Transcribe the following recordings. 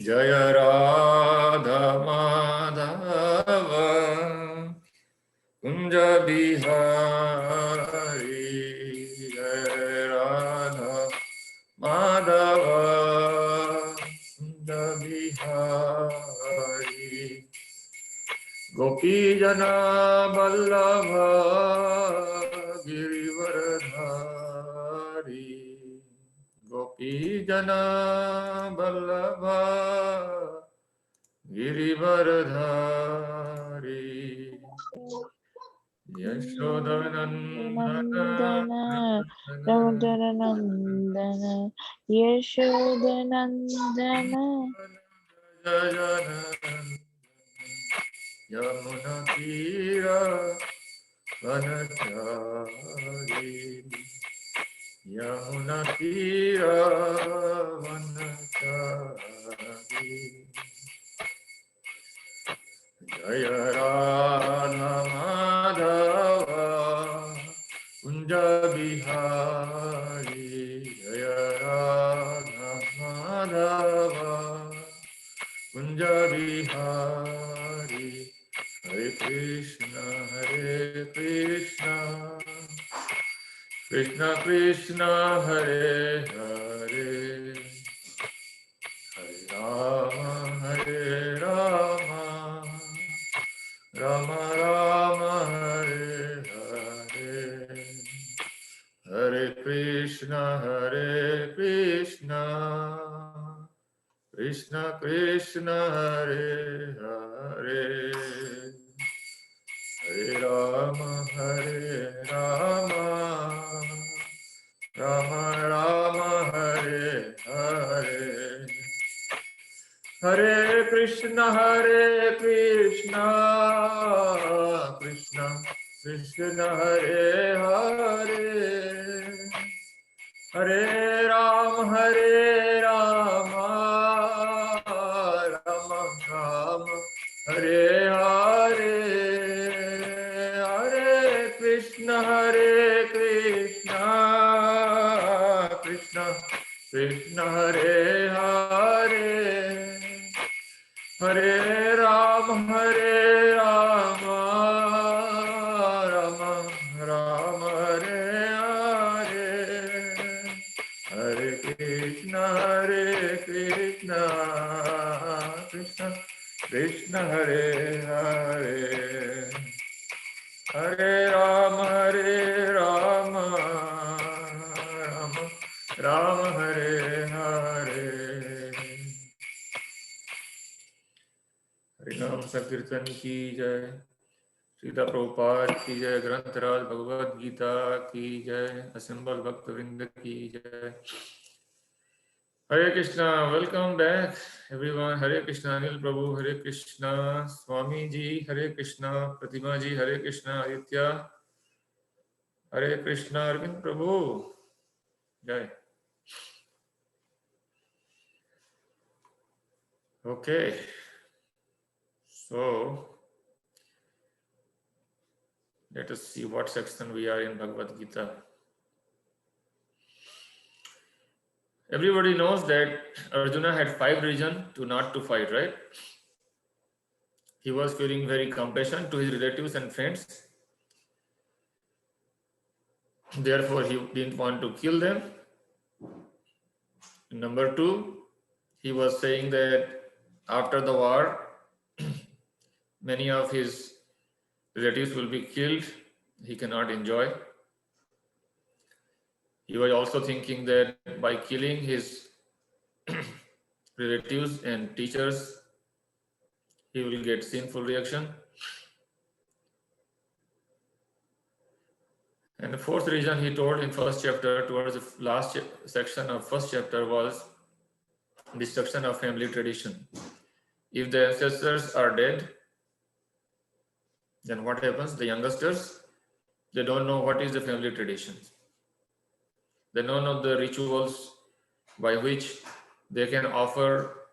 जय राधा माधव कुंज बिहारी जय राधा माधव कुंज बिहारी गोपी जना वल्लभ गिरिवरधारी गोपी जना वल्लभ गिरिवरधारी यशोदनन्दन Nandana Yashodanandana यमुना तीरा वनचारी यमुना तीरा वनचारी जय राधा माधव कुंज बिहारी जय राधा माधव कुंज बिहारी हरे कृष्ण कृष्ण कृष्ण हरे हरे हरे राम राम राम हरे हरे हरे कृष्ण कृष्ण कृष्ण हरे हरे हरे राम राम राम हरे हरे हरे कृष्ण कृष्ण कृष्ण हरे हरे हरे राम राम राम हरे हरे हरे कृष्ण कृष्ण कृष्ण हरे हरे हरे राम राम राम हरे हरे हरे कृष्ण कृष्ण कृष्ण हरे हरे हरे राम राम राम हरे हरे हरिनाम संकीर्तन की जय। श्रीला प्रभुपाद की जय। ग्रंथराज भगवद गीता की जय। असेंबल भक्त वृंद की जय। Hare Krishna. Welcome back everyone. Hare Krishna Anil Prabhu. Hare Krishna Swami ji. Hare Krishna Pratima ji. Hare Krishna Aditya. Hare Krishna Arvind Prabhu जय। Okay, so let us see what section we are in Bhagavad Gita. Everybody knows that Arjuna had 5 reasons to not to fight, right? He was feeling very compassion to his relatives and friends. Therefore, he didn't want to kill them. Number 2, he was saying that after the war, many of his relatives will be killed. He cannot enjoy. He was also thinking that by killing his relatives and teachers, he will get sinful reaction. And the 4th reason he told in first chapter, towards the last section of first chapter, was destruction of family tradition. If the ancestors are dead, then what happens? The youngsters, they don't know what is the family traditions. They don't know the rituals by which they can offer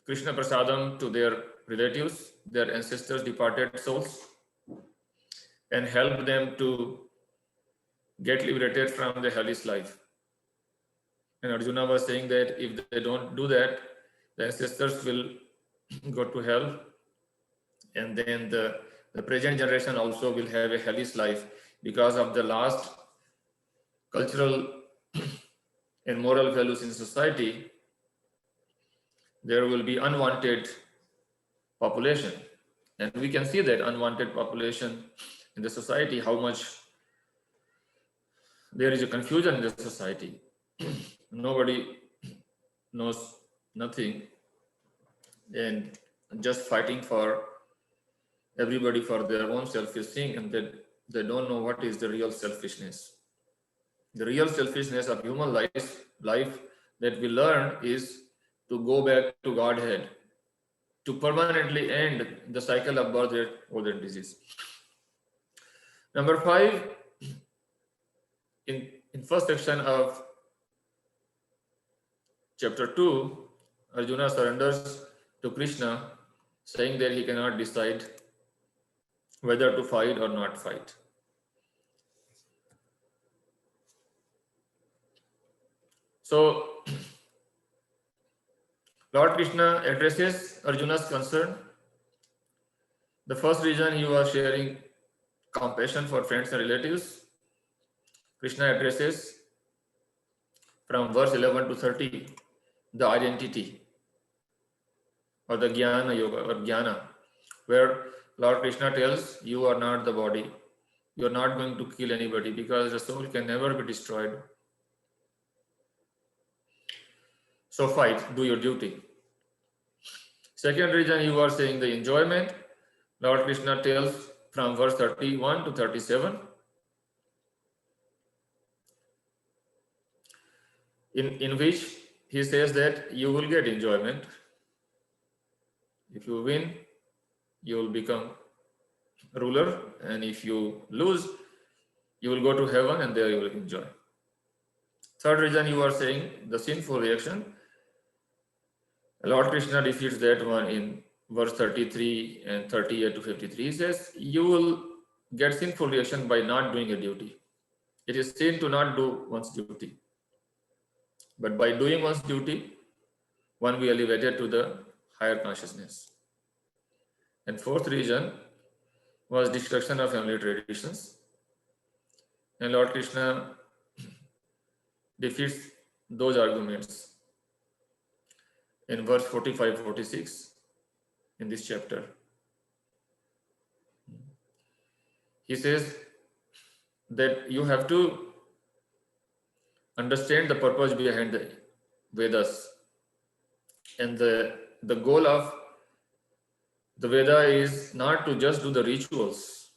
Krishna Prasadam to their relatives, their ancestors, departed souls, and help them to get liberated from the hellish life. And Arjuna was saying that if they don't do that, the ancestors will go to hell, and then the present generation also will have a hellish life because of the last cultural and moral values in society. There will be unwanted population, and we can see that unwanted population in the society, how much there is a confusion in the society. Nobody knows nothing, and just fighting for everybody for their own selfish thing, and they don't know what is the real selfishness. The real selfishness of human life that we learn is to go back to Godhead, to permanently end the cycle of birth, death, old and disease. Number 5, in first section of chapter 2, Arjuna surrenders to Krishna, saying that he cannot decide whether to fight or not fight. So Lord Krishna addresses Arjuna's concern. The first reason he was sharing compassion for friends and relatives. Krishna addresses from verse 11 to 30 the identity or the Jnana Yoga or Jnana, where Lord Krishna tells you are not the body, you are not going to kill anybody because the soul can never be destroyed. So fight, do your duty. Second reason you are saying the enjoyment, Lord Krishna tells from verse 31 to 37, in which he says that you will get enjoyment. If you win, you will become ruler, and if you lose, you will go to heaven and there you will enjoy. Third reason you are saying the sinful reaction, Lord Krishna defeats that one in verse 33 and 38 to 53. He says you will get sinful reaction by not doing a duty. It is sin to not do one's duty, but by doing one's duty, one will be elevated to the higher consciousness. And fourth reason was destruction of family traditions, and Lord Krishna defeats those arguments in verse 45-46 in this chapter. He says that you have to understand the purpose behind the Vedas, and the goal of the Veda is not to just do the rituals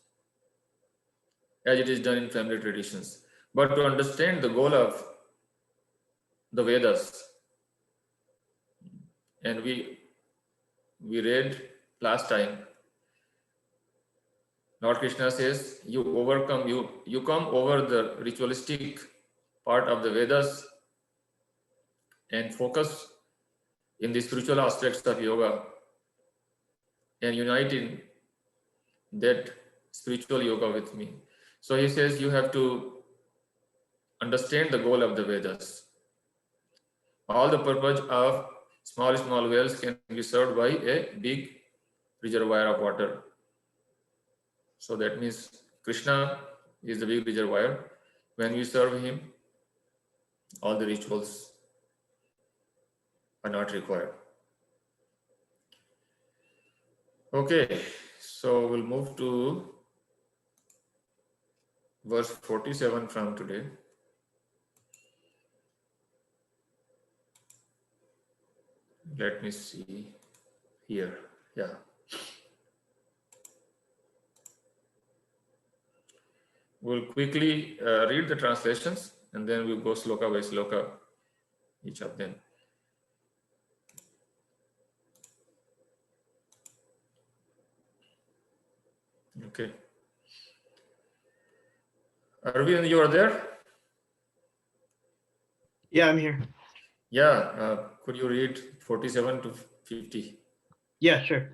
as it is done in family traditions, but to understand the goal of the Vedas. And we read last time, Lord Krishna says you come over the ritualistic part of the Vedas and focus in the spiritual aspects of yoga and unite in that spiritual yoga with me. So he says you have to understand the goal of the Vedas. All the purpose of small wells can be served by a big reservoir of water. So that means Krishna is the big reservoir. When we serve him, all the rituals are not required. Okay, so we'll move to verse 47 from today. Let me see here. Yeah. We'll quickly read the translations and then we'll go sloka by sloka, each of them. Okay. Arvind, you are there? Yeah, I'm here. Yeah, could you read 47 to 50? Yeah, sure.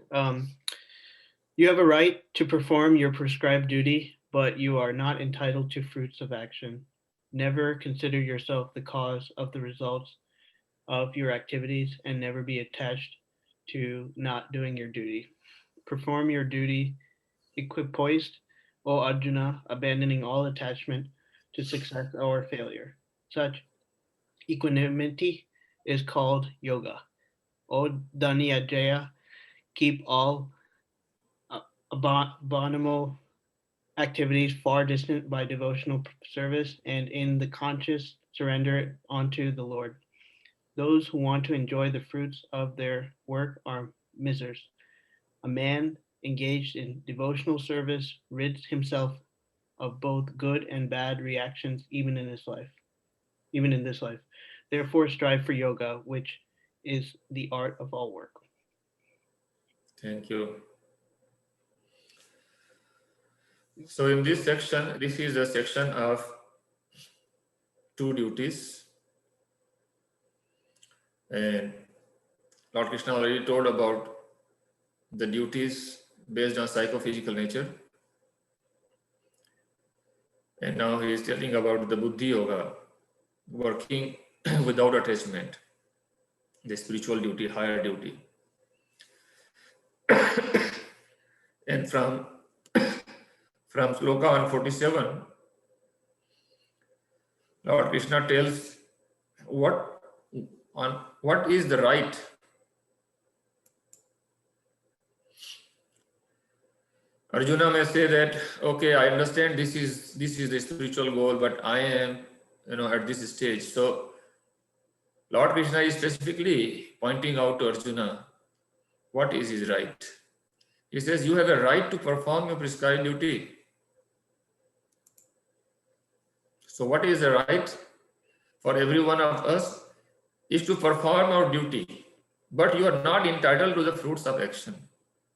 You have a right to perform your prescribed duty, but you are not entitled to fruits of action. Never consider yourself the cause of the results of your activities and never be attached to not doing your duty. Perform your duty equipoised, O Arjuna, abandoning all attachment to success or failure. Such equanimity is called yoga. O Dhaniyajaya, keep all abominable activities far distant by devotional service and in the conscious surrender unto the Lord. Those who want to enjoy the fruits of their work are misers. A man engaged in devotional service rids himself of both good and bad reactions even in this life. Therefore strive for yoga, which is the art of all work. Thank you. So in this section, this is a section of 2 duties. And Lord Krishna already told about the duties based on psychophysical nature. And now he is telling about the Buddhi Yoga, working without attachment, the spiritual duty, higher duty. And from Sloka 147, Lord Krishna tells what is the right. Arjuna may say that, okay, I understand this is the spiritual goal, but I am, at this stage. So Lord Krishna is specifically pointing out to Arjuna what is his right. He says, you have a right to perform your prescribed duty. So what is the right for every one of us is to perform our duty, but you are not entitled to the fruits of action.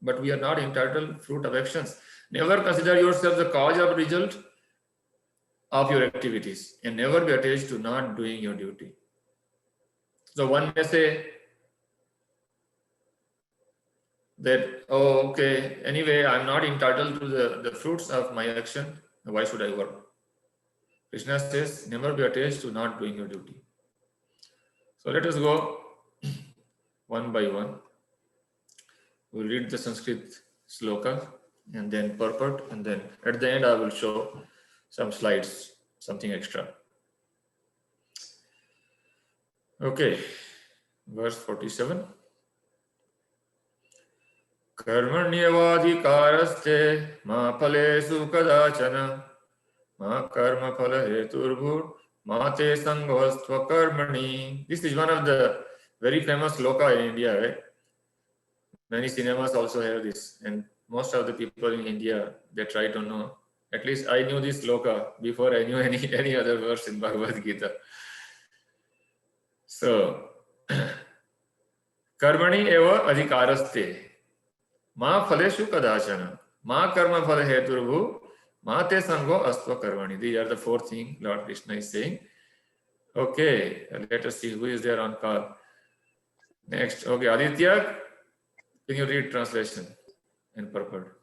But we are not entitled to fruit of actions. Never consider yourself the cause of result of your activities and never be attached to not doing your duty. So one may say that, oh, okay, anyway, I'm not entitled to the fruits of my action. Why should I work? Krishna says, never be attached to not doing your duty. So let us go one by one. We'll read the Sanskrit sloka and then purport, and then at the end I will show some slides, something extra. Okay, verse 47. Karmanyavadhikaraste ma phalesu kadachana ma karma phala heturbhur ma te sangostva karmani. This is one of the very famous sloka in India, right? Many cinemas also have this, and most of the people in India, they try to know. At least I knew this sloka before I knew any other verse in Bhagavad Gita. So, karmani eva adhikaraste ma phaleshu kadachana ma karma phala heturbhu ma te sango astva karmani. These are the 4 things Lord Krishna is saying. Okay, let us see who is there on call. Next, okay, Aditya, can you read translation and purport?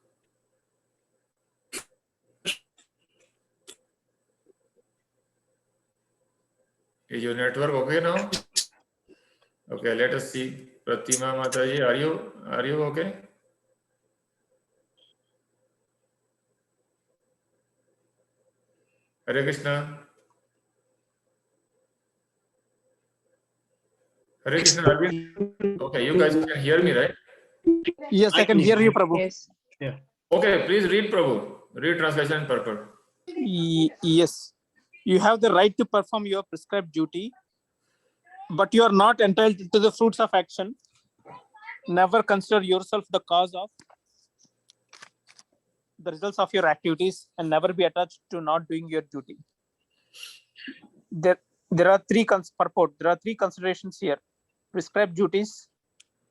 Is your network okay now? Okay, let us see. Pratima Mataji, are you okay? Hare Krishna. Hare Krishna, Arvind. Okay, you guys can hear me, right? Yes, I can hear you, Prabhu. Yes. Yeah. Okay, please read, Prabhu. Read translation and purport. Yes, you have the right to perform your prescribed duty, but you are not entitled to the fruits of action. Never consider yourself the cause of the results of your activities and never be attached to not doing your duty. There are three considerations here: prescribed duties,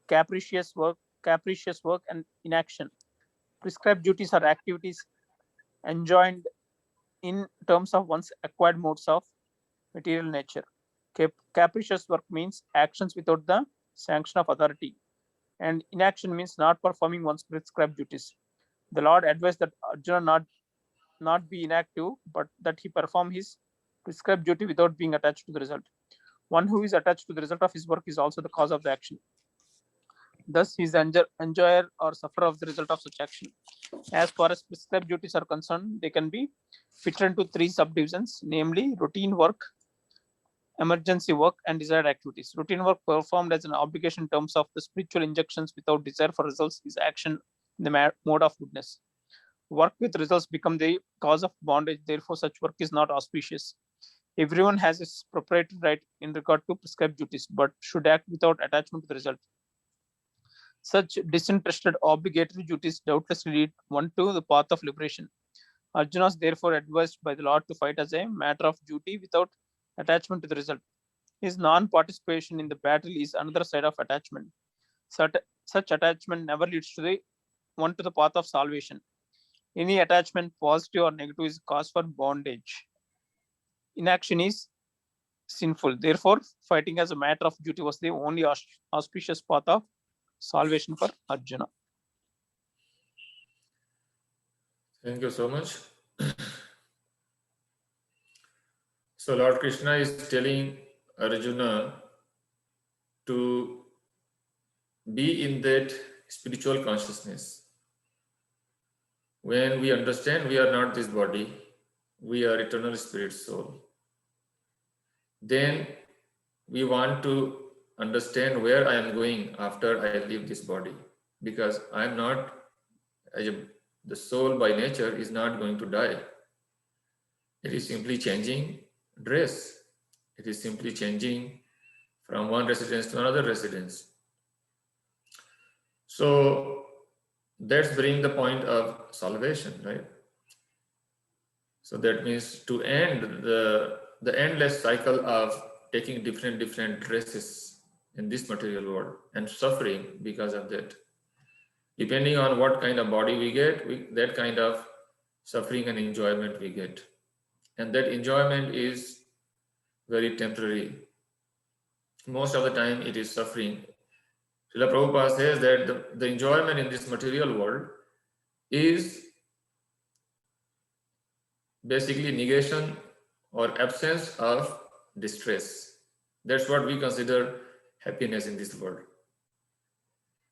capricious work, and inaction. Prescribed duties are activities enjoined in terms of one's acquired modes of material nature. Capricious work means actions without the sanction of authority, and inaction means not performing one's prescribed duties. The Lord advised that Arjuna not be inactive, but that he perform his prescribed duty without being attached to the result. One who is attached to the result of his work is also the cause of the action. Thus, he is enjoyer or sufferer of the result of such action. As far as prescribed duties are concerned, they can be fitted into three subdivisions, namely routine work, emergency work, and desired activities. Routine work performed as an obligation in terms of the spiritual injunctions without desire for results is action in the mode of goodness. Work with results become the cause of bondage, therefore such work is not auspicious. Everyone has his proprietary right in regard to prescribed duties, but should act without attachment to the result. Such disinterested obligatory duties doubtlessly lead one to the path of liberation. Arjuna is therefore advised by the Lord to fight as a matter of duty without attachment to the result. His non-participation in the battle is another side of attachment. Such attachment never leads to the one to the path of salvation. Any attachment, positive or negative, is cause for bondage. Inaction is sinful. Therefore, fighting as a matter of duty was the only auspicious path of salvation for Arjuna. Thank you so much. So Lord Krishna is telling Arjuna to be in that spiritual consciousness. When we understand we are not this body, we are eternal spirit soul, then we want to understand where I am going after I leave this body, because I am not, the soul by nature is not going to die. It is simply changing dress. It is simply changing from one residence to another residence. So that's bring the point of salvation, right? So that means to end the endless cycle of taking different dresses in this material world and suffering because of that. Depending on what kind of body we get, that kind of suffering and enjoyment we get. And that enjoyment is very temporary. Most of the time it is suffering. Srila Prabhupada says that the enjoyment in this material world is basically negation or absence of distress. That's what we consider happiness in this world.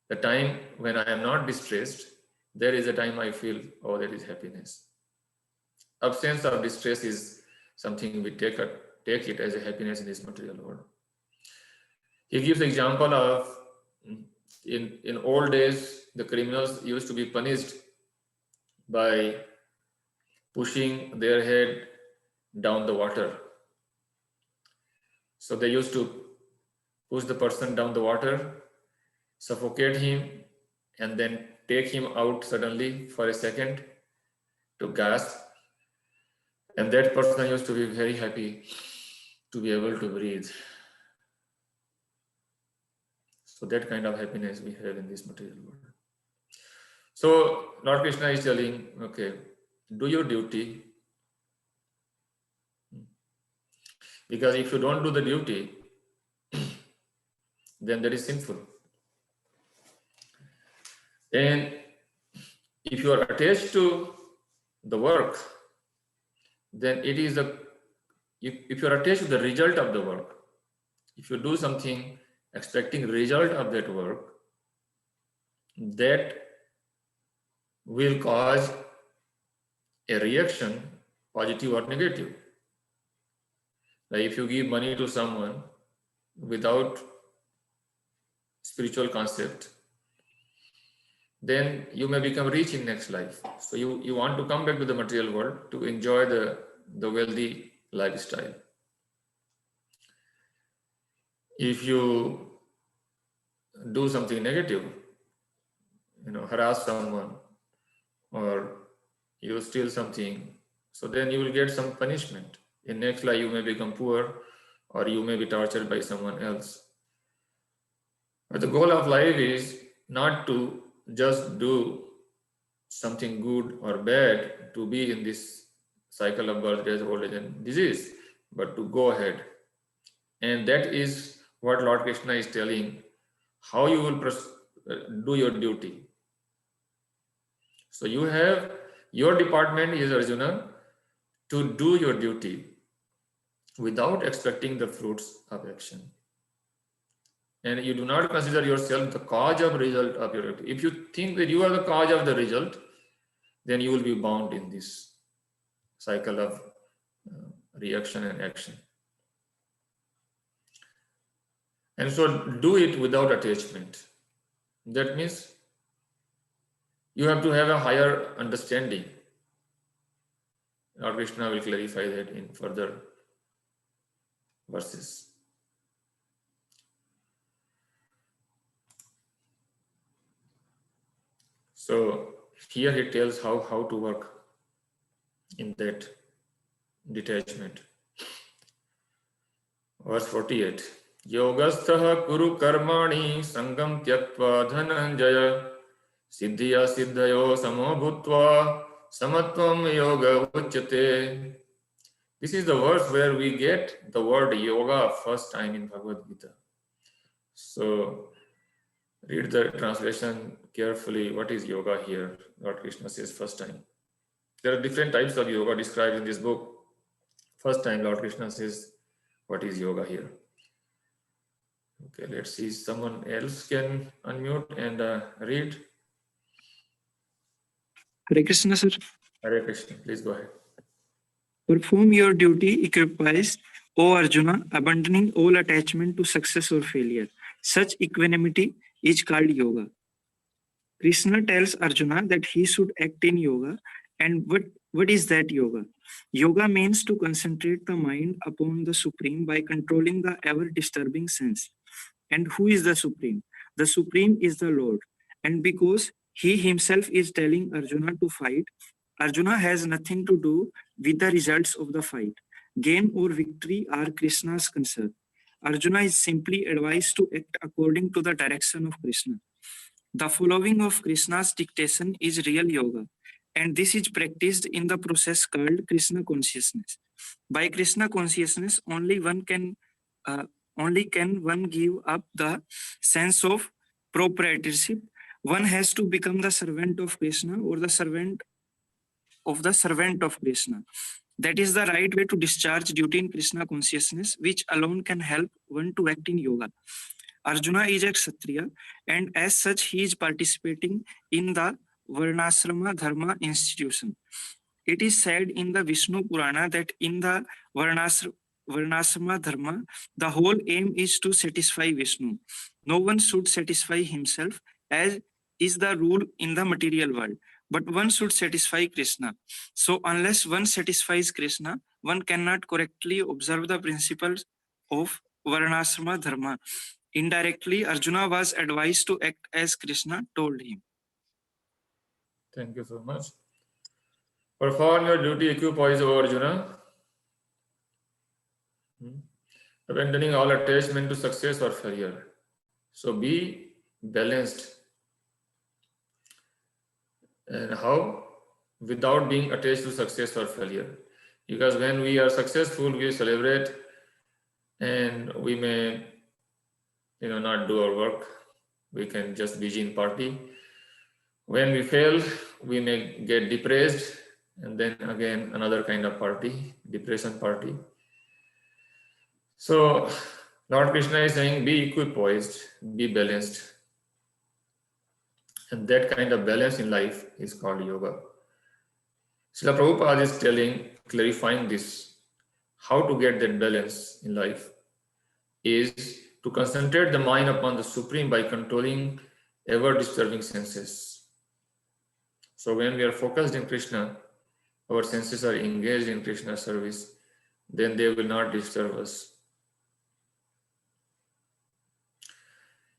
The time when I am not distressed, there is a time I feel, oh, that is happiness. Absence of distress is something we take it as a happiness in this material world. He gives the example of in old days, the criminals used to be punished by pushing their head down the water. So they used to push the person down the water, suffocate him, and then take him out suddenly for a second to gasp. And that person used to be very happy to be able to breathe. So that kind of happiness we have in this material world. So Lord Krishna is telling, okay, do your duty. Because if you don't do the duty, then that is sinful. And if you are attached to the work, then it is if you are attached to the result of the work, if you do something expecting result of that work, that will cause a reaction, positive or negative. Like if you give money to someone without spiritual concept, then you may become rich in next life. So you want to come back to the material world to enjoy the wealthy lifestyle. If you do something negative, harass someone, or you steal something, so then you will get some punishment. In next life, you may become poor, or you may be tortured by someone else. But the goal of life is not to just do something good or bad to be in this cycle of birth, death, old age, and disease, but to go ahead. And that is what Lord Krishna is telling, how you will do your duty. So you have, your department is, Arjuna, to do your duty. without expecting the fruits of action. And you do not consider yourself the cause of result of your activity. If you think that you are the cause of the result, then you will be bound in this cycle of reaction and action. And so do it without attachment. That means you have to have a higher understanding. Lord Krishna will clarify that in further verses. So here he tells how to work in that detachment. Verse 48. Yogastha kuru karmani sangam tyaktva dhananjaya siddhya siddhayo samo bhutva samatvam yoga uchyate. This is the verse where we get the word yoga first time in Bhagavad Gita. So read the translation carefully. What is yoga here? Lord Krishna says first time. There are different types of yoga described in this book. First time Lord Krishna says, what is yoga here? Okay, let's see. Someone else can unmute and read. Hare Krishna, sir. Hare Krishna, please go ahead. Perform your duty equipoised, O Arjuna, abandoning all attachment to success or failure. Such equanimity is called yoga. Krishna tells Arjuna that he should act in yoga. And what is that yoga? Yoga means to concentrate the mind upon the Supreme by controlling the ever-disturbing sense. And who is the Supreme? The Supreme is the Lord. And because he himself is telling Arjuna to fight, Arjuna has nothing to do with the results of the fight. Gain or victory are Krishna's concern. Arjuna is simply advised to act according to the direction of Krishna. The following of Krishna's dictation is real yoga, and this is practiced in the process called Krishna consciousness. By Krishna consciousness, only can one give up the sense of proprietorship. One has to become the servant of Krishna or the servant of Krishna. That is the right way to discharge duty in Krishna consciousness, which alone can help one to act in yoga. Arjuna is a Kshatriya, and as such he is participating in the Varnasrama Dharma institution. It is said in the Vishnu Purana that in the Varnasrama Dharma, the whole aim is to satisfy Vishnu. No one should satisfy himself, as is the rule in the material world, but one should satisfy Krishna. So unless one satisfies Krishna, one cannot correctly observe the principles of Varnasrama Dharma. Indirectly, Arjuna was advised to act as Krishna told him. Thank you so much. Perform your duty equipoised, O Arjuna, abandoning all attachment to success or failure. So be balanced. And how? Without being attached to success or failure. Because when we are successful, we celebrate, and we may not do our work. We can just be in party. When we fail, we may get depressed, and then again another kind of party, depression party. So Lord Krishna is saying, be equipoised, be balanced. And that kind of balance in life is called yoga. Srila Prabhupada is clarifying this. How to get that balance in life is to concentrate the mind upon the Supreme by controlling ever-disturbing senses. So when we are focused in Krishna, our senses are engaged in Krishna service, then they will not disturb us.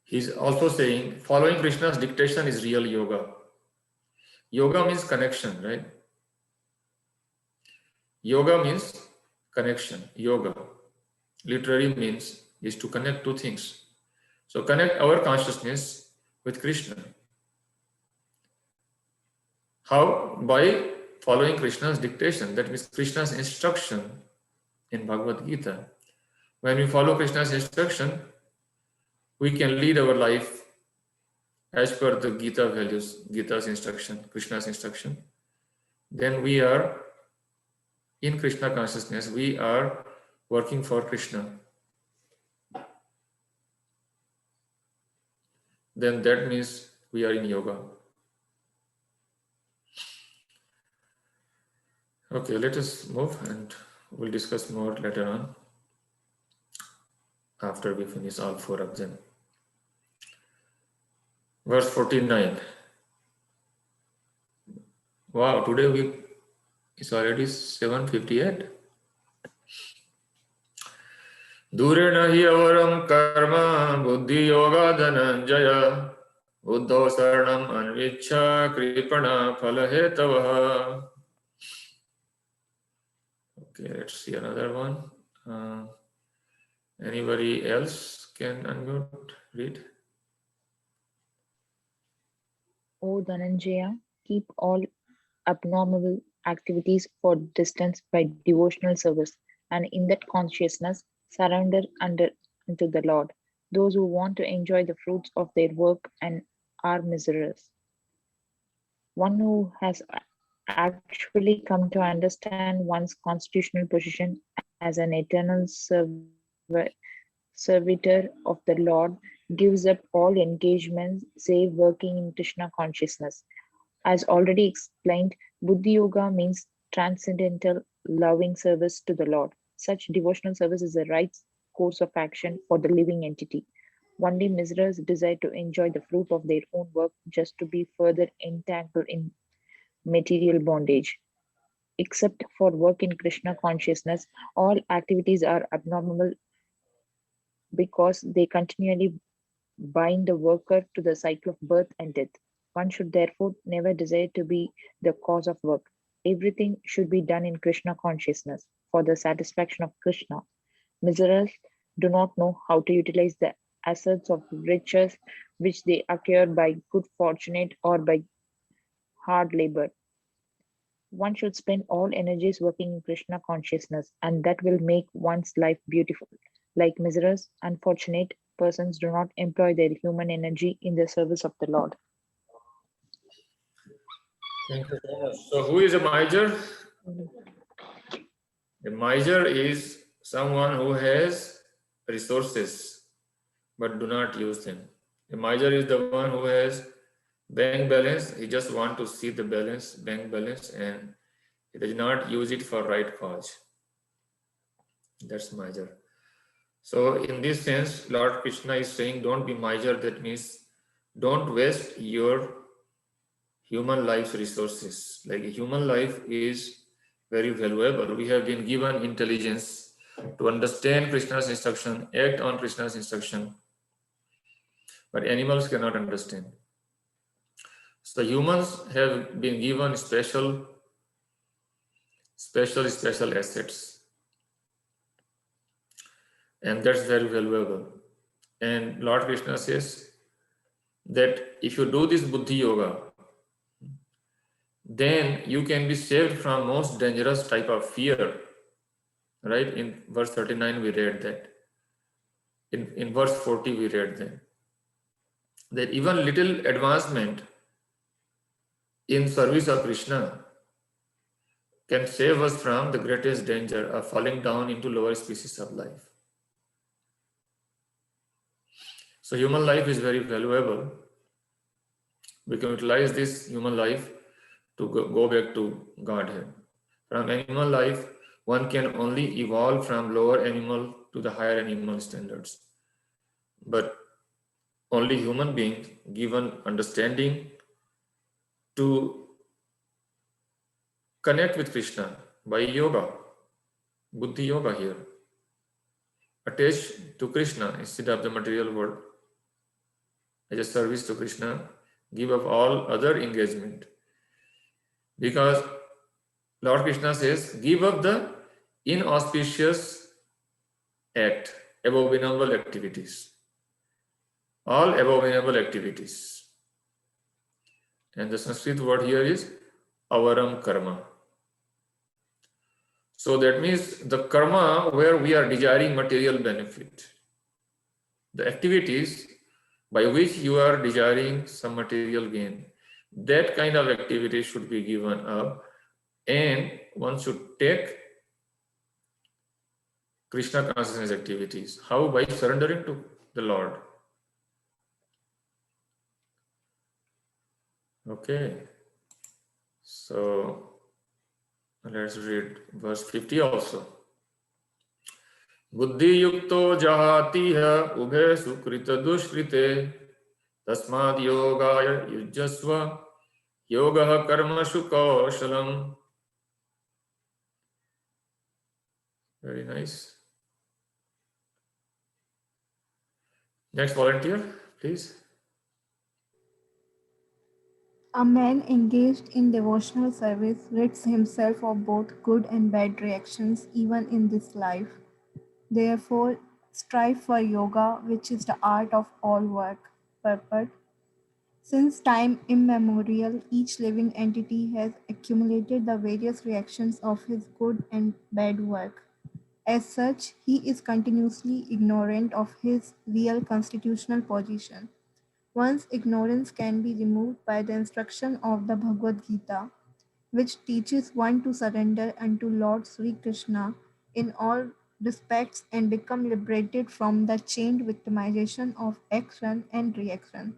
He's also saying, following Krishna's dictation is real yoga. Yoga means connection, right? Yoga means connection. Yoga literally means is to connect two things. So connect our consciousness with Krishna. How? By following Krishna's dictation. That means Krishna's instruction in Bhagavad Gita. When we follow Krishna's instruction, we can lead our life as per the Gita values, Gita's instruction, Krishna's instruction. Then we are in Krishna consciousness, we are working for Krishna, then that means we are in yoga. Okay, let us move and we'll discuss more later on after we finish all 4 of them. Verse 49. Wow, today it's already 7:58. Dure nahi avaram karma buddhi yoga dhananjaya buddho saranam anvichha kripana phalahetav. Okay, let's see another one. Anybody else can unmute, read? O Dhananjaya, keep all abnormal activities for distance by devotional service, and in that consciousness, surrender unto the Lord. Those who want to enjoy the fruits of their work and are miserers. One who has actually come to understand one's constitutional position as an eternal servitor of the Lord gives up all engagements save working in Krishna consciousness. As already explained, Buddhi Yoga means transcendental loving service to the Lord. Such devotional service is the right course of action for the living entity. Only miserers desire to enjoy the fruit of their own work just to be further entangled in material bondage. Except for work in Krishna consciousness, all activities are abnormal because they continually bind the worker to the cycle of birth and death. One should therefore never desire to be the cause of work. Everything should be done in Krishna consciousness for the satisfaction of Krishna. Miserers do not know how to utilize the assets of riches which they acquire by good fortune or by hard labor. One should spend all energies working in Krishna consciousness, and that will make one's life beautiful. Like miserers, unfortunate persons do not employ their human energy in the service of the Lord. Thank you so much. So who is a miser? A miser is someone who has resources but do not use them. A miser is the one who has bank balance. He just want to see the bank balance, and he does not use it for right cause. That's miser. So in this sense, Lord Krishna is saying, don't be miser. That means don't waste your human life's resources. Like a human life is very valuable. We have been given intelligence to understand Krishna's instruction, act on Krishna's instruction, but animals cannot understand. So humans have been given special assets, and that's very valuable. And Lord Krishna says that if you do this Buddhi Yoga, then you can be saved from most dangerous type of fear. Right? In verse 39 we read that. In verse 40 we read that even little advancement in service of Krishna can save us from the greatest danger of falling down into lower species of life. So human life is very valuable. We can utilize this human life to go back to Godhead. From animal life, one can only evolve from lower animal to the higher animal standards. But only human beings given understanding to connect with Krishna by yoga, Buddhi Yoga here, attached to Krishna instead of the material world, as a service to Krishna, give up all other engagement. Because Lord Krishna says, give up the inauspicious act, abominable activities. All abominable activities. And the Sanskrit word here is avaram karma. So that means the karma where we are desiring material benefit. The activities by which you are desiring some material gain, that kind of activity should be given up, and one should take Krishna consciousness activities. How? By surrendering to the Lord. Okay. So let's read verse 50 also. बुद्धि युक्तो जहाति है उभे सुकृत दुष्कृते तस्माद् योगाय युज्यस्व योगः कर्मसु कौशलम्. Very nice. Next volunteer, please. A man engaged in devotional service rids himself of both good and bad reactions even in this life. Therefore, strive for yoga, which is the art of all work. Purport. Since time immemorial, each living entity has accumulated the various reactions of his good and bad work. As such, he is continuously ignorant of his real constitutional position. One's ignorance can be removed by the instruction of the Bhagavad Gita, which teaches one to surrender unto Lord Sri Krishna in all respects and become liberated from the chained victimization of action and reaction.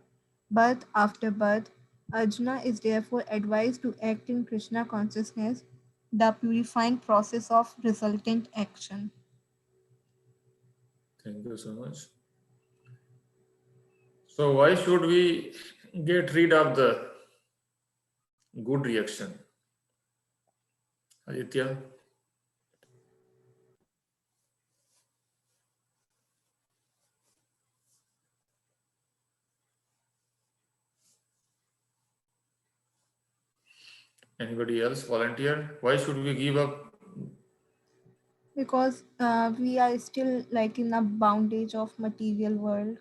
Birth after birth, Arjuna is therefore advised to act in Krishna consciousness, the purifying process of resultant action. Thank you so much. So why should we get rid of the good reaction? Aditya? Anybody else volunteer? Why should we give up? Because we are still like in a bondage of material world.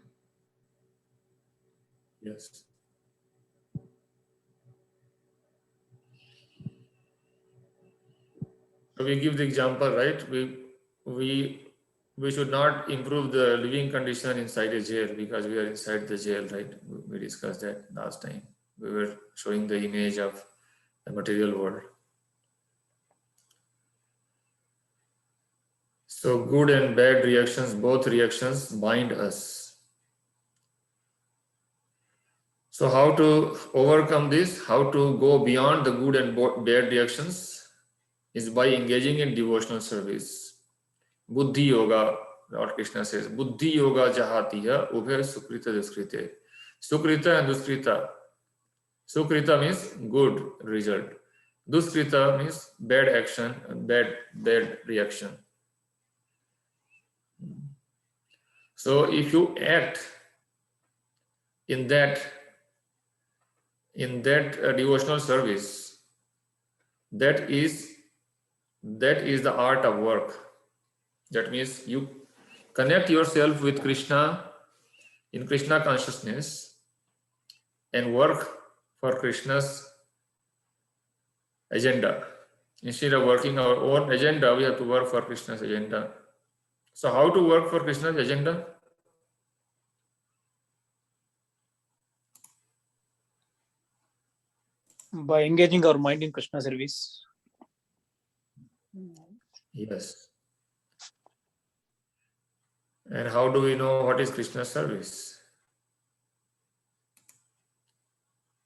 Yes. So we give the example, right? We should not improve the living condition inside a jail because we are inside the jail, right? We discussed that last time. We were showing the image of the material world. So good and bad reactions, both reactions bind us. So how to overcome this, how to go beyond the good and bad reactions is by engaging in devotional service. Buddhi yoga, Lord Krishna says, Buddhi yoga jahatiya ubhe sukrita duskrite. Sukrita and duskrita. Sukrita means good result. Duskrita means bad action and bad reaction. So if you act in that devotional service, that is the art of work. That means you connect yourself with Krishna in Krishna consciousness and work for Krishna's agenda. Instead of working our own agenda, we have to work for Krishna's agenda. So how to work for Krishna's agenda? By engaging our mind in Krishna service. Yes. And how do we know what is Krishna's service?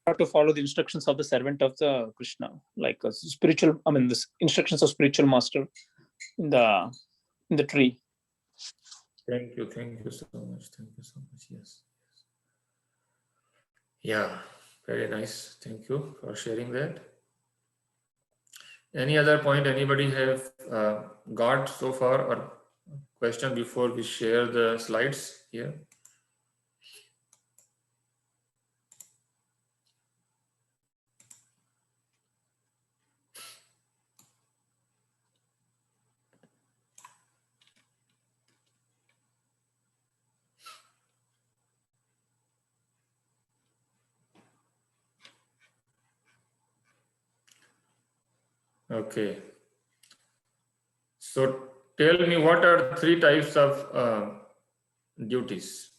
Have to follow the instructions of the servant of the Krishna, like a spiritual. I mean, the instructions of spiritual master in the tree. Thank you so much. Thank you so much. Yes. Yeah, very nice. Thank you for sharing that. Any other point anybody have got so far, or question before we share the slides here? Okay. So tell me, what are three types of duties?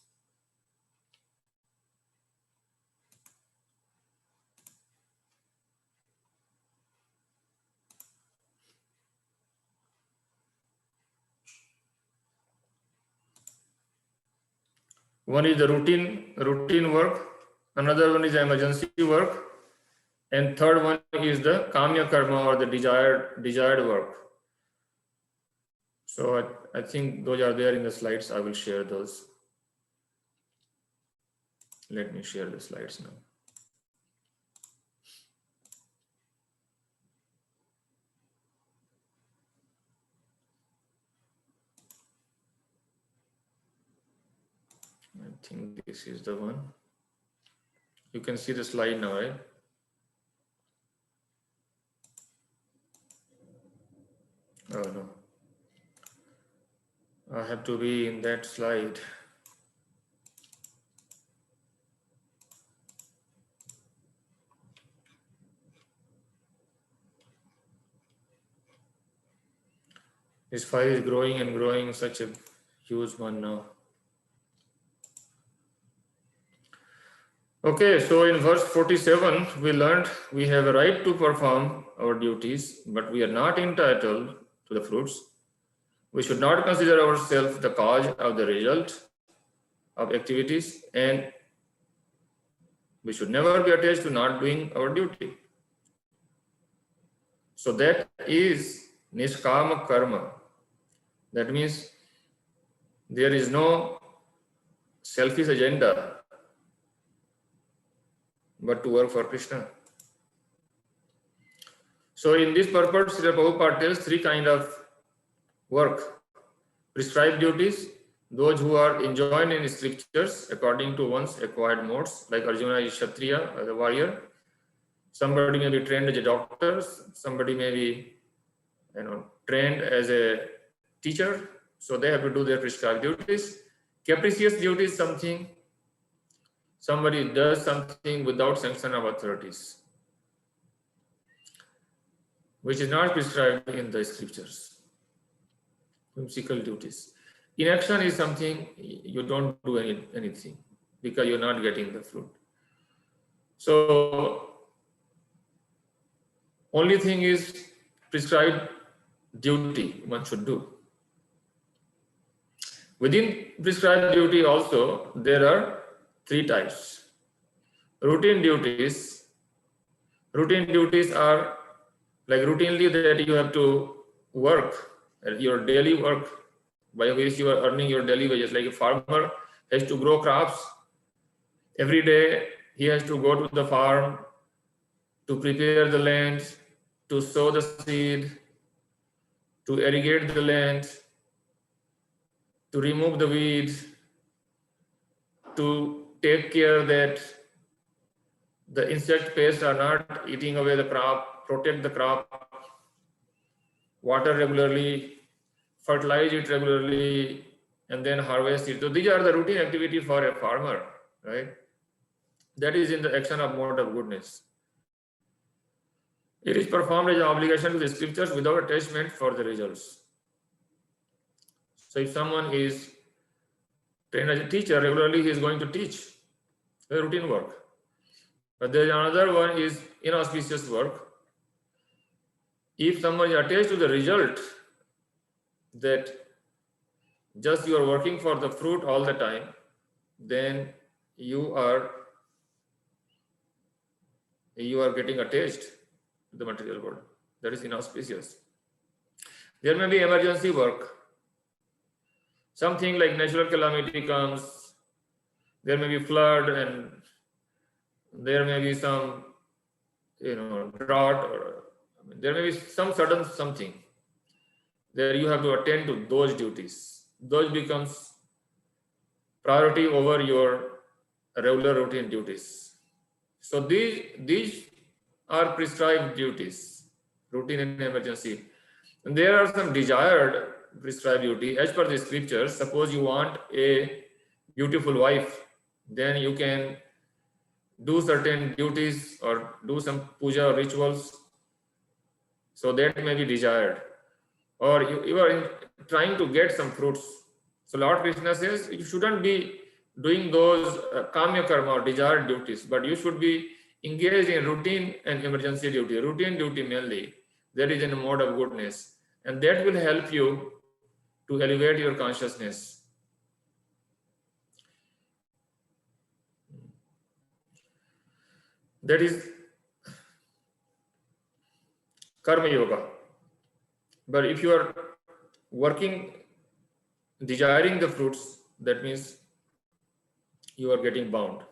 One is the routine work, another one is emergency work, and third one is the kamya karma, or the desired work. So I think those are there in the slides. I will share those. Let me share the slides now. I think this is the one. You can see the slide now, right? Oh no. I have to be in that slide. This file is growing and growing, such a huge one now. Okay, so in verse 47, we learned we have a right to perform our duties, but we are not entitled to the fruits. We should not consider ourselves the cause of the result of activities, and we should never be attached to not doing our duty. So that is nishkama karma. That means there is no selfish agenda, but to work for Krishna. So in this purpose, Srila Prabhupada tells three kinds of work: prescribed duties, those who are enjoined in scriptures according to one's acquired modes, like Arjuna is Kshatriya, as a warrior. Somebody may be trained as a doctor, somebody may be trained as a teacher, so they have to do their prescribed duties. Capricious duty is somebody does something without sanction of authorities, which is not prescribed in the scriptures. Whimsical duties. Inaction is something you don't do anything because you're not getting the fruit. So only thing is prescribed duty one should do. Within prescribed duty also, there are three types. Routine duties. Routine duties are like routinely that you have to work, your daily work, by which you are earning your daily wages. Like a farmer has to grow crops. Every day he has to go to the farm to prepare the land, to sow the seed, to irrigate the land, to remove the weeds, to take care that the insect pests are not eating away the crop, protect the crop, water regularly, fertilize it regularly, and then harvest it. So these are the routine activities for a farmer, right? That is in the action of mode of goodness. It is performed as an obligation to the scriptures without attachment for the results. So if someone is trained as a teacher, regularly he is going to teach the routine work. But there is another one is inauspicious work. If someone is attached to the result, that just you are working for the fruit all the time, then you are getting attached to the material world. That is inauspicious. There may be emergency work. Something like natural calamity comes, there may be flood, and there may be some drought, or there may be some sudden something. There you have to attend to those duties. Those becomes priority over your regular routine duties. So these are prescribed duties, routine and emergency. And there are some desired prescribed duty as per the scriptures. Suppose you want a beautiful wife, then you can do certain duties or do some puja or rituals. So that may be desired. Or you are trying to get some fruits. So Lord Krishna says you shouldn't be doing those kamya karma or desired duties, but you should be engaged in routine and emergency duty. Routine duty mainly, that is in a mode of goodness, and that will help you to elevate your consciousness. That is karma yoga. But if you are working, desiring the fruits, that means you are getting bound.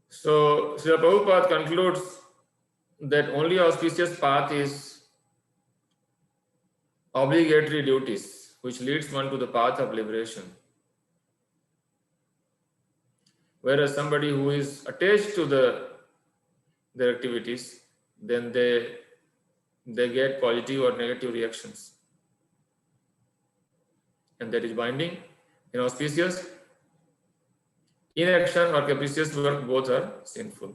So Srila Prabhupada concludes that only auspicious path is obligatory duties, which leads one to the path of liberation. Whereas somebody who is attached to their activities, then they get positive or negative reactions. And that is binding, inauspicious. Inaction or capricious work, both are sinful.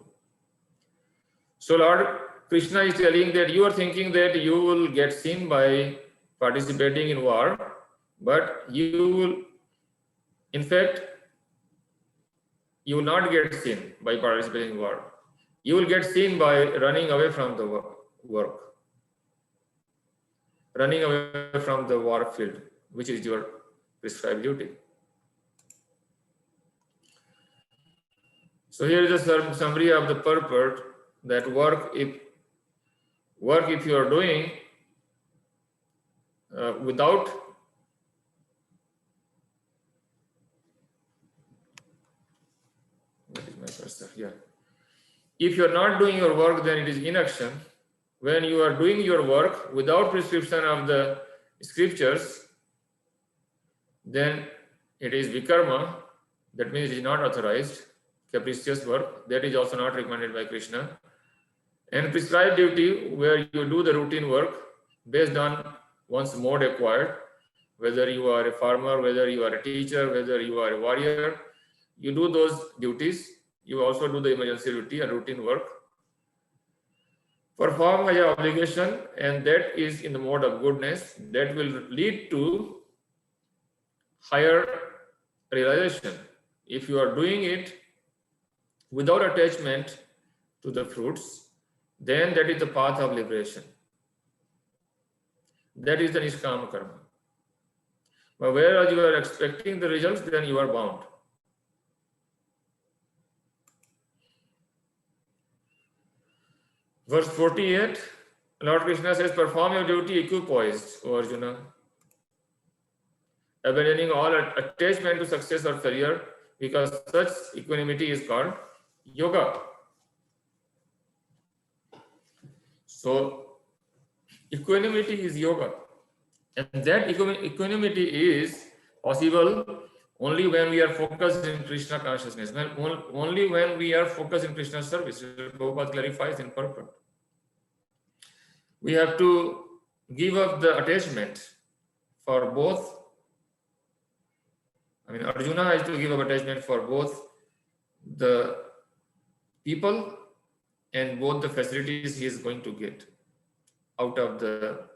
So Lord Krishna is telling that you are thinking that you will get sin by participating in war, but you will, in fact, you will not get sin by participating in war. You will get sin by running away from the work, running away from the war field, which is your prescribed duty. So here is a summary of the purport that work if you are doing without what is my cursor? Yeah. If you are not doing your work, then it is inaction. When you are doing your work without prescription of the scriptures, then it is vikarma. That means it is not authorized. Capricious work, that is also not recommended by Krishna. And prescribed duty, where you do the routine work based on one's mode acquired, whether you are a farmer, whether you are a teacher, whether you are a warrior, you do those duties. You also do the emergency duty and routine work. Perform as an obligation, and that is in the mode of goodness. That will lead to higher realization. If you are doing it without attachment to the fruits, then that is the path of liberation. That is the Nishkama karma. But whereas you are expecting the results, then you are bound. Verse 48, Lord Krishna says, perform your duty equipoised, O Arjuna, abandoning all attachment to success or failure, because such equanimity is called yoga. So equanimity is yoga, and that equanimity is possible only when we are focused in Krishna consciousness, only when we are focused in Krishna service. Prabhupada clarifies in purport. We have to give up the attachment for both. I mean, Arjuna has to give up attachment for both the people and both the facilities he is going to get out of the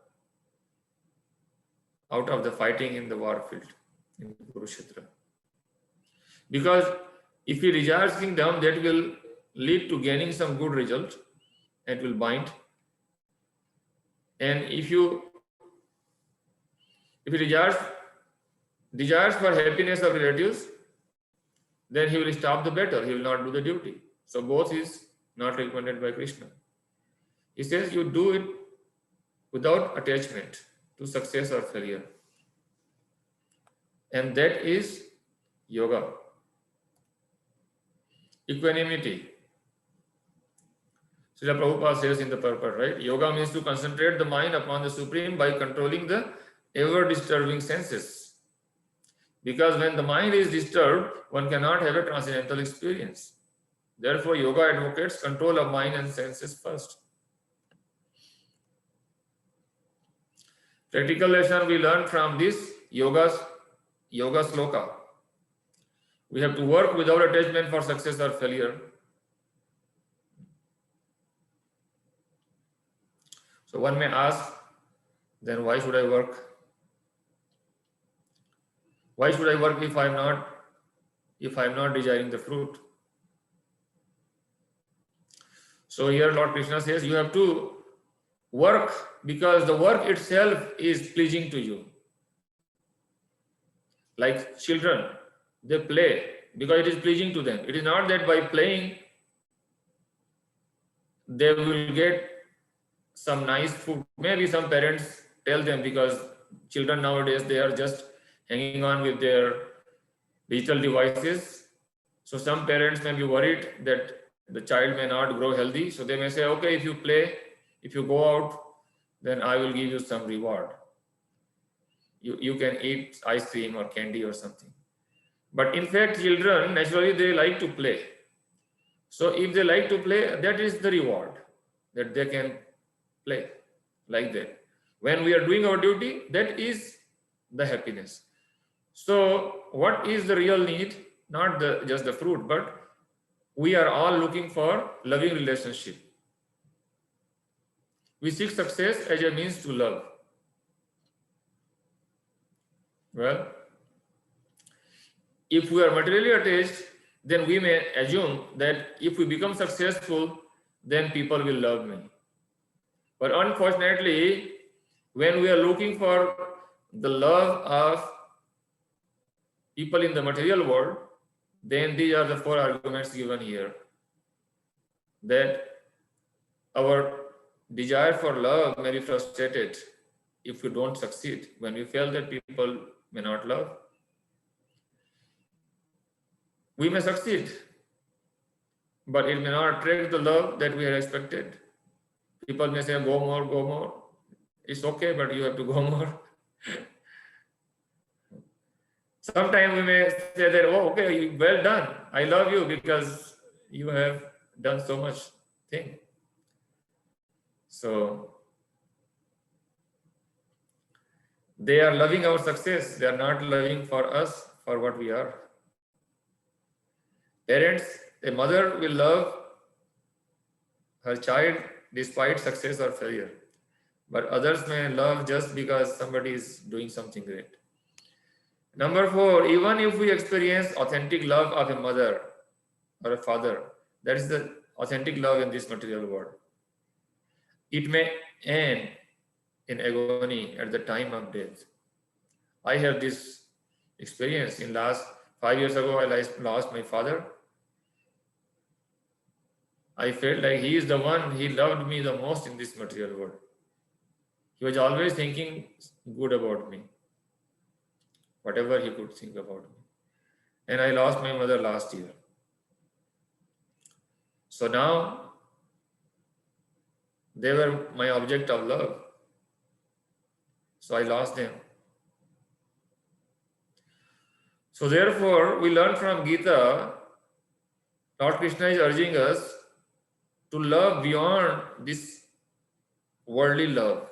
fighting in the war field in Kurukshetra. Because if he desires kingdom, that will lead to gaining some good result and will bind. And if he desires for happiness of relatives, then he will stop the battle, he will not do the duty. So both is not recommended by Krishna. He says you do it without attachment to success or failure. And that is yoga. Equanimity. Srila Prabhupada says in the purport, right? Yoga means to concentrate the mind upon the Supreme by controlling the ever-disturbing senses. Because when the mind is disturbed, one cannot have a transcendental experience. Therefore, yoga advocates control of mind and senses first. Practical lesson we learn from this yoga sloka. We have to work without attachment for success or failure. So one may ask, then why should I work? Why should I work if I am not desiring the fruit? So here Lord Krishna says you have to work because the work itself is pleasing to you. Like children, they play because it is pleasing to them. It is not that by playing they will get some nice food. Maybe some parents tell them, because children nowadays, they are just hanging on with their digital devices. So some parents may be worried that the child may not grow healthy. So they may say, okay, if you play, if you go out, then I will give you some reward. You can eat ice cream or candy or something. But in fact, children, naturally, they like to play. So if they like to play, that is the reward, that they can play like that. When we are doing our duty, that is the happiness. So what is the real need? Not just the fruit, but we are all looking for loving relationship. We seek success as a means to love. Well, if we are materially attached, then we may assume that if we become successful, then people will love me. But unfortunately, when we are looking for the love of people in the material world, then these are the 4 arguments given here. That our desire for love may be frustrated if we don't succeed, when we feel that people may not love. We may succeed, but it may not attract the love that we had expected. People may say, go more, go more. It's okay, but you have to go more. Sometimes we may say that, oh, okay, well done. I love you because you have done so much thing. So they are loving our success. They are not loving for us, for what we are. Parents, a mother will love her child despite success or failure. But others may love just because somebody is doing something great. Number 4, even if we experience authentic love of a mother or a father, that is the authentic love in this material world, it may end in agony at the time of death. I have this experience. In last 5 years ago, I lost my father. I felt like he is the one, he loved me the most in this material world. He was always thinking good about me, whatever he could think about me. And I lost my mother last year. So now they were my object of love. So I lost them. So therefore, we learn from Gita, Lord Krishna is urging us to love beyond this worldly love.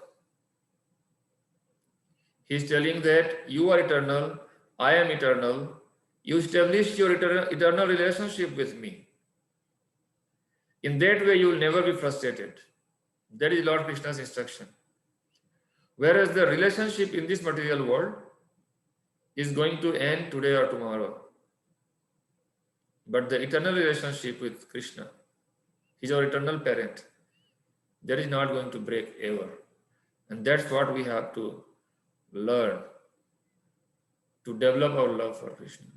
He is telling that you are eternal, I am eternal. You establish your eternal relationship with me. In that way, you will never be frustrated. That is Lord Krishna's instruction. Whereas the relationship in this material world is going to end today or tomorrow. But the eternal relationship with Krishna, He's our eternal parent, that is not going to break ever. And that's what we have to learn to develop our love for Krishna.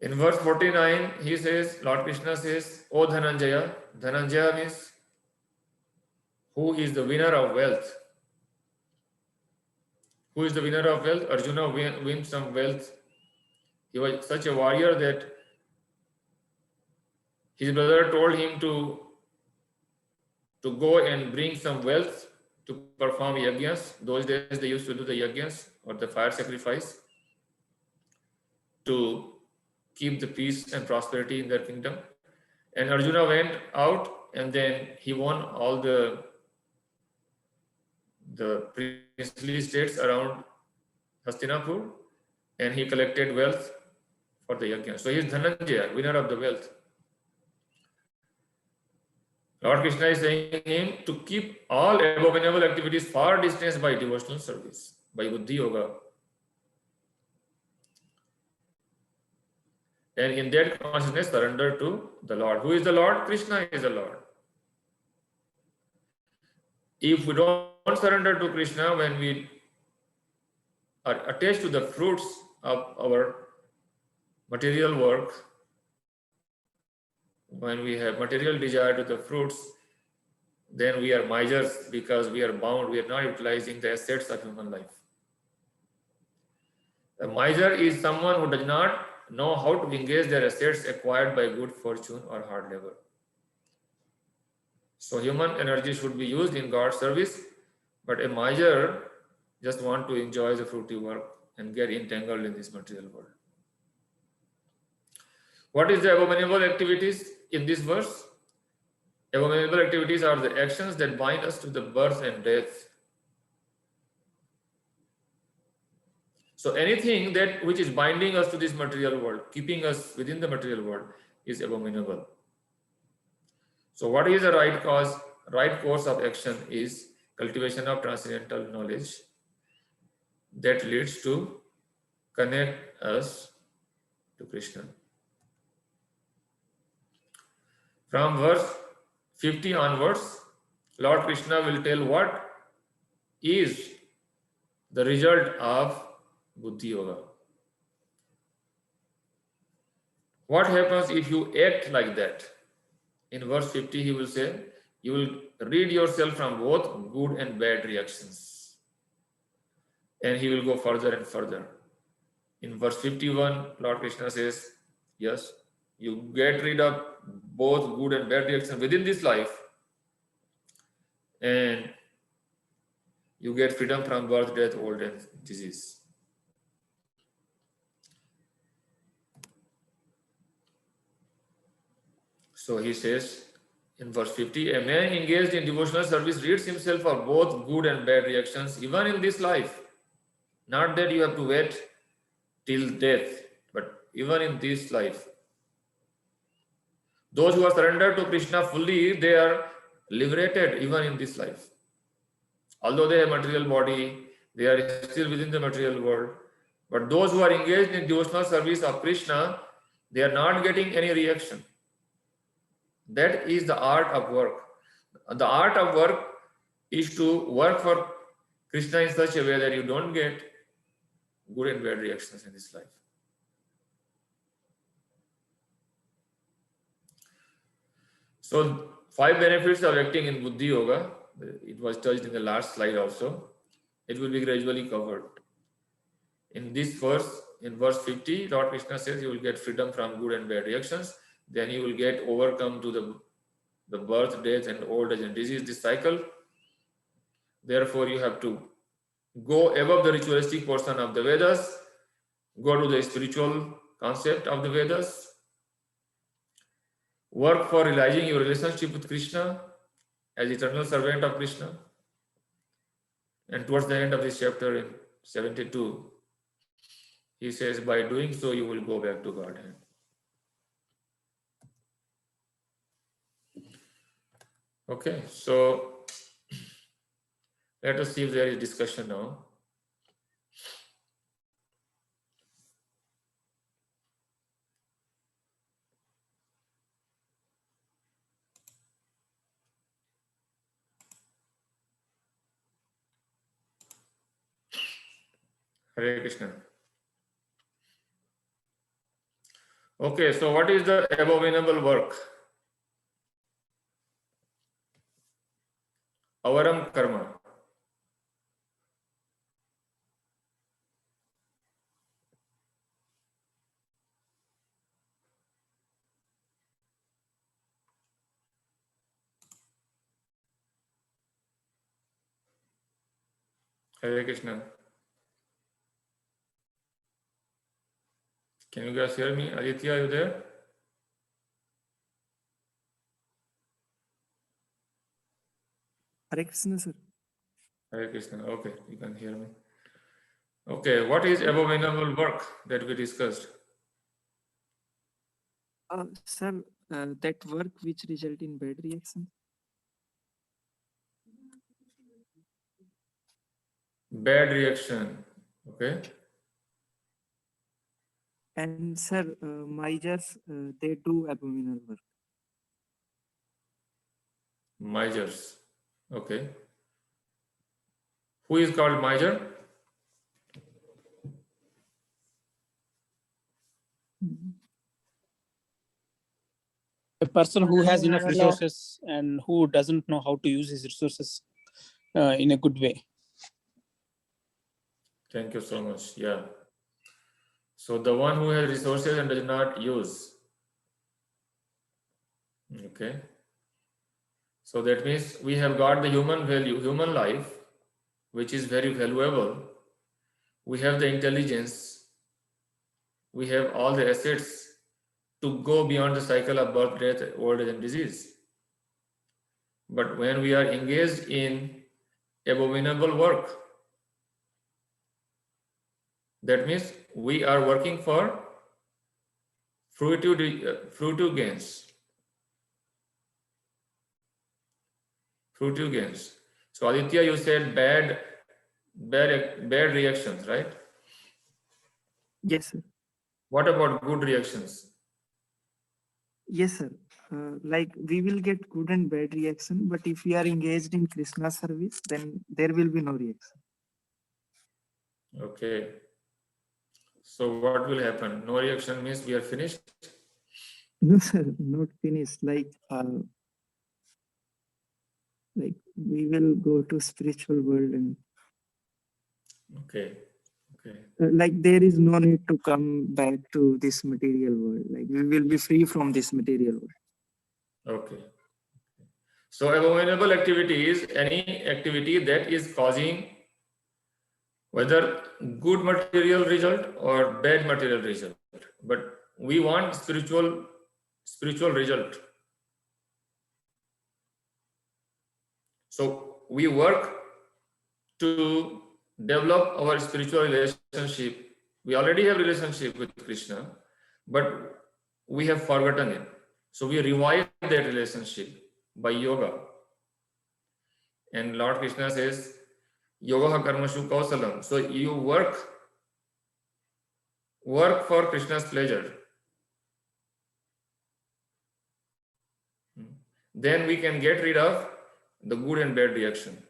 In verse 49, he says, Lord Krishna says, O Dhananjaya. Dhananjaya means who is the winner of wealth. Who is the winner of wealth? Arjuna wins some wealth. He was such a warrior that his brother told him to go and bring some wealth to perform yajnas. Those days they used to do the yajnas or the fire sacrifice to keep the peace and prosperity in their kingdom. And Arjuna went out and then he won all the princely states around Hastinapur, and he collected wealth for the yajna. So he is Dhananjaya, winner of the wealth. Lord Krishna is saying him to keep all abominable activities far distanced by devotional service, by Buddhi Yoga. And in that consciousness, surrender to the Lord. Who is the Lord? Krishna is the Lord. If we don't surrender to Krishna, when we are attached to the fruits of our material work, when we have material desire to the fruits, then we are misers because we are bound, we are not utilizing the assets of human life. A miser is someone who does not know how to engage their assets acquired by good fortune or hard labor. So human energy should be used in God's service, but a miser just want to enjoy the fruity work and get entangled in this material world. What is the abominable activities in this verse? Abominable activities are the actions that bind us to the birth and death. So anything that which is binding us to this material world, keeping us within the material world, is abominable. So what is the right cause? Right course of action is cultivation of transcendental knowledge that leads to connect us to Krishna. From verse 50 onwards, Lord Krishna will tell what is the result of Buddhi Yoga. What happens if you act like that? In verse 50, he will say, you will rid yourself from both good and bad reactions. And he will go further and further. In verse 51, Lord Krishna says, yes, you get rid of both good and bad reactions within this life, and you get freedom from birth, death, old age, disease. So he says in verse 50, a man engaged in devotional service rids himself of both good and bad reactions, even in this life. Not that you have to wait till death, but even in this life. Those who are surrendered to Krishna fully, they are liberated even in this life. Although they have material body, they are still within the material world. But those who are engaged in devotional service of Krishna, they are not getting any reaction. That is the art of work. The art of work is to work for Krishna in such a way that you don't get good and bad reactions in this life. So 5 benefits of acting in Buddhi Yoga. It was touched in the last slide also. It will be gradually covered. In this verse, in verse 50, Lord Krishna says you will get freedom from good and bad reactions. Then you will get overcome to the birth, death, and old age and disease, this cycle. Therefore, you have to go above the ritualistic portion of the Vedas, go to the spiritual concept of the Vedas, work for realizing your relationship with Krishna as eternal servant of Krishna. And towards the end of this chapter in 72, he says, by doing so, you will go back to Godhead. Okay, so let us see if there is discussion now. Hare Krishna. Okay, so what is the abominable work? Avaram karma. Hare Krishna. Can you guys hear me? Aditya, are you there? Hare Krishna, sir. Hare Krishna. Okay, you can hear me. Okay, what is abominable work that we discussed? Sir, that work which result in bad reaction. Bad reaction. Okay. And sir, misers, they do abominable work. Misers. Okay. Who is called miser? A person who has enough Lord. resources and who doesn't know how to use his resources in a good way. Thank you so much. Yeah. So the one who has resources and does not use. Okay. So that means we have got the human value, human life, which is very valuable. We have the intelligence. We have all the assets to go beyond the cycle of birth, death, old age, and disease. But when we are engaged in abominable work, that means we are working for fruitive gains. Fruitive gains. So Aditya, you said bad reactions, right? Yes, sir. What about good reactions? Yes, sir. Like we will get good and bad reaction, but if we are engaged in Krishna service, then there will be no reaction. Okay. So what will happen? No reaction means we are finished. No, sir, not finished. Like we will go to spiritual world and Okay. Okay. like there is no need to come back to this material world. Like we will be free from this material world. Okay. So abominable activity is any activity that is causing whether good material result or bad material result. But we want spiritual result. So we work to develop our spiritual relationship. We already have relationship with Krishna, but we have forgotten it. So we revive that relationship by yoga. And Lord Krishna says, Yoga karmashu kausalam. So you work for Krishna's pleasure. Then we can get rid of the good and bad reaction.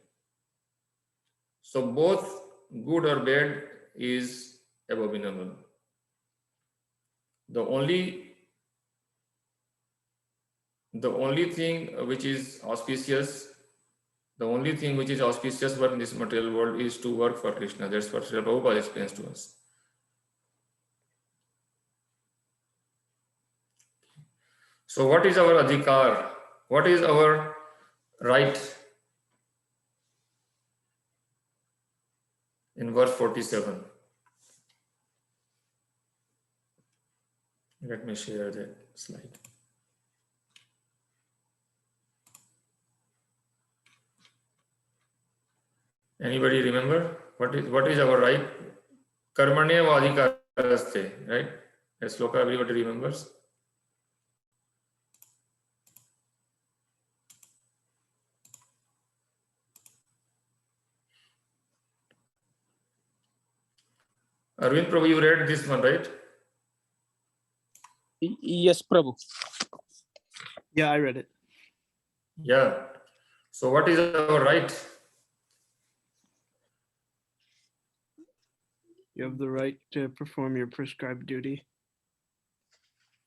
So both good or bad is abominable. The only thing which is auspicious, for in this material world is to work for Krishna. That's what Srila Prabhupada explains to us. So what is our adhikar? What is our right? In verse 47. Let me share that slide. Anybody remember what is our right? Karmane vadhikaraste, right? That sloka everybody remembers. Arvind Prabhu, you read this one, right? Yes, Prabhu. Yeah, I read it. Yeah. So what is our right? You have the right to perform your prescribed duty.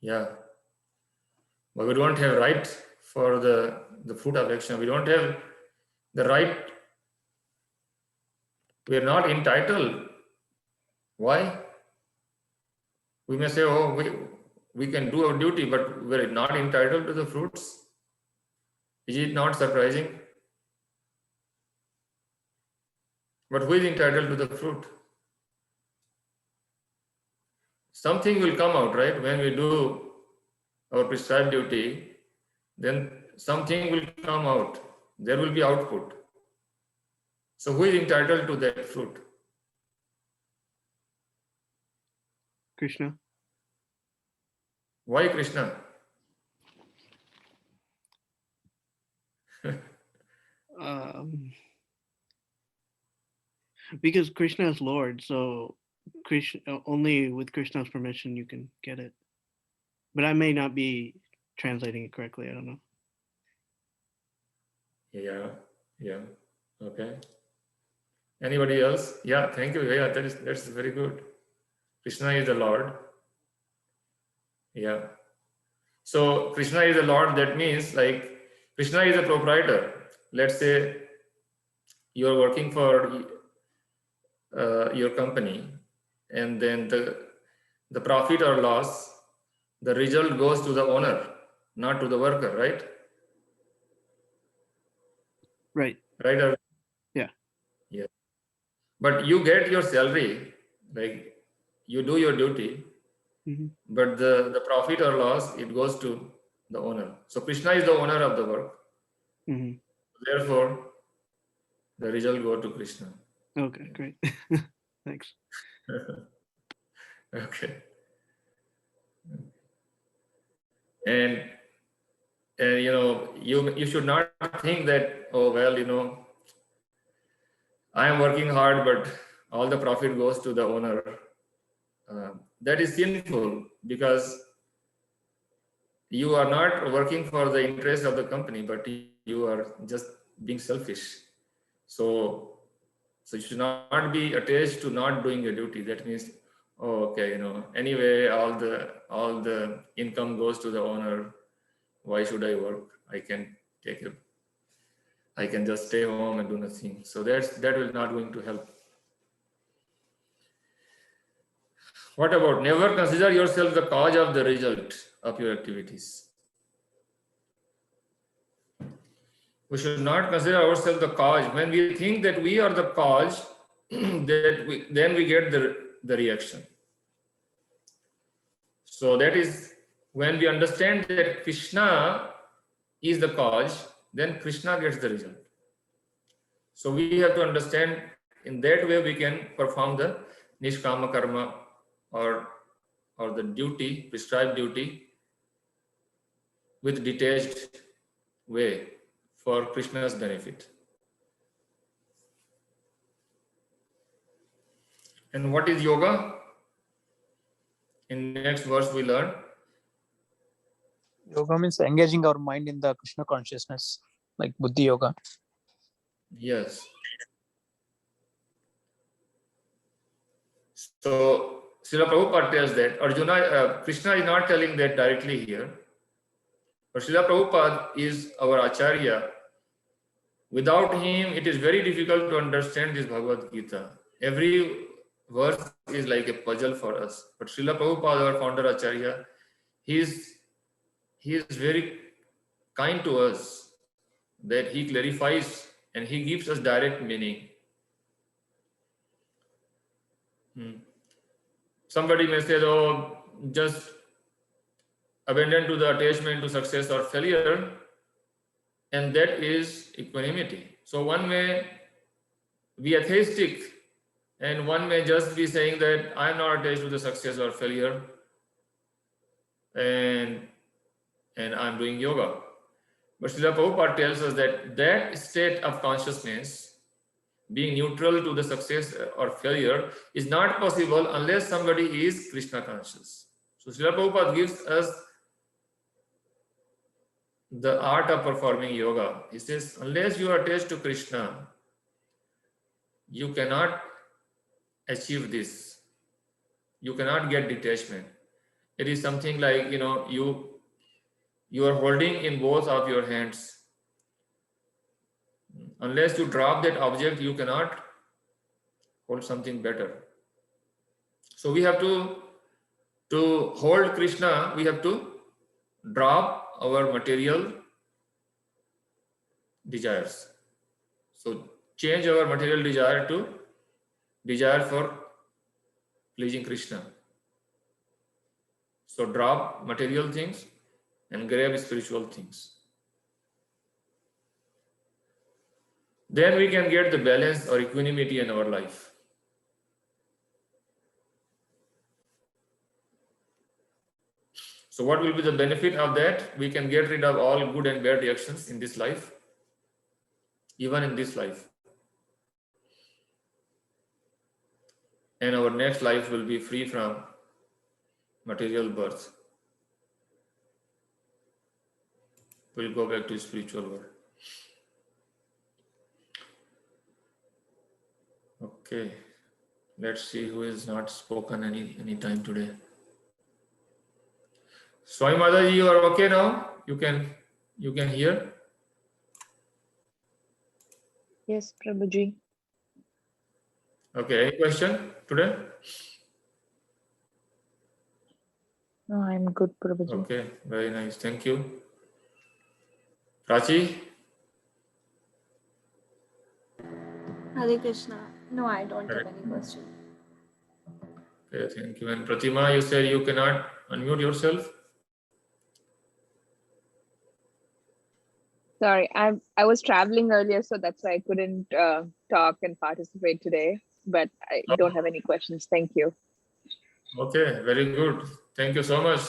Yeah. But we don't have right for the fruit of action. We don't have the right. We are not entitled. Why? We may say, oh, we can do our duty, but we're not entitled to the fruits. Is it not surprising? But who is entitled to the fruit? Something will come out, right? When we do our prescribed duty, then something will come out. There will be output. So who is entitled to that fruit? Krishna. Why Krishna? Because Krishna is Lord, so Krishna, only with Krishna's permission you can get it. But I may not be translating it correctly. I don't know. Yeah. Okay. Anybody else? Yeah, thank you. Yeah, that's very good. Krishna is the Lord. Yeah. So Krishna is the Lord. That means like Krishna is a proprietor. Let's say you are working for your company, and then the profit or loss, the result goes to the owner, not to the worker, right? Right. Right? Yeah. Yeah. But you get your salary, like you do your duty, Mhm. but the profit or loss, it goes to the owner. So Krishna is the owner of the work. Mhm. Therefore, the result go to Krishna. Okay, great. Thanks. Okay. And you know, you should not think that, oh well, you know, I am working hard, but all the profit goes to the owner. That is sinful, because you are not working for the interest of the company, but you are just being selfish. So you should not be attached to not doing your duty. That means, oh, okay, you know, anyway, all the income goes to the owner. Why should I work? I can take it. I can just stay home and do nothing. So that will not going to help. What about never consider yourself the cause of the result of your activities? We should not consider ourselves the cause. When we think that we are the cause, then we get the reaction. So that is when we understand that Krishna is the cause, then Krishna gets the result. So we have to understand, in that way we can perform the nishkama karma, or the duty, prescribed duty, with detached way for Krishna's benefit. And what is yoga? In next verse we learn. Yoga means engaging our mind in the Krishna consciousness, like Buddhi Yoga. Yes. So Srila Prabhupada tells that Arjuna, Krishna is not telling that directly here, but Srila Prabhupada is our Acharya. Without him, it is very difficult to understand this Bhagavad Gita. Every verse is like a puzzle for us. But Srila Prabhupada, our founder Acharya, he is very kind to us, that he clarifies and he gives us direct meaning. Somebody may say, oh, just abandon to the attachment to success or failure, and that is equanimity. So one may be atheistic, and one may just be saying that I am not attached to the success or failure, and I'm doing yoga. But Srila Prabhupada tells us that that state of consciousness, being neutral to the success or failure, is not possible unless somebody is Krishna conscious. So Srila Prabhupada gives us the art of performing yoga. He says, unless you are attached to Krishna, you cannot achieve this. You cannot get detachment. It is something like, you know, you are holding in both of your hands. Unless you drop that object, you cannot hold something better. So we have to hold Krishna, we have to drop our material desires. So change our material desire to desire for pleasing Krishna. So drop material things and grab spiritual things. Then we can get the balance or equanimity in our life. So what will be the benefit of that? We can get rid of all good and bad reactions in this life, even in this life. And our next life will be free from material birth. We'll go back to spiritual world. Okay, let's see who has not spoken any time today. Swami Mataji, you are okay now? You can hear? Yes, Prabhuji. Okay, any question today? No, I'm good, Prabhuji. Okay, very nice. Thank you. Prachi? Hare Krishna. No, I don't have Correct. any question. Okay, thank you. And Pratima, you said you cannot unmute yourself? Sorry, I was traveling earlier, so that's why I couldn't talk and participate today. But I don't have any questions. Thank you. Okay, very good. Thank you so much.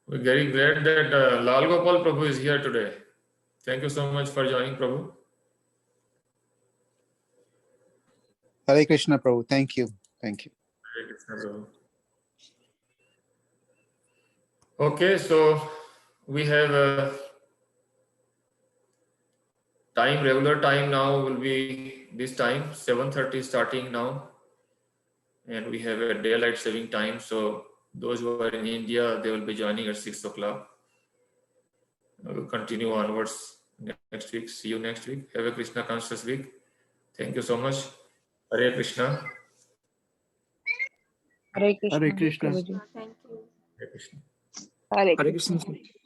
We're very glad that Lal Gopal Prabhu is here today. Thank you so much for joining, Prabhu. Hare Krishna, Prabhu. Thank you. Thank you. Hare Krishna, Prabhu. Okay, so we have time, regular time now will be this time, 7:30 starting now. And we have a daylight saving time. So those who are in India, they will be joining at 6 o'clock. We'll continue onwards next week. See you next week. Have a Krishna conscious week. Thank you so much. Hare Krishna. Hare Krishna, Hare Krishna. Prabhuji. Thank you. Hare Krishna. Hare Hare Krishna. Krishna.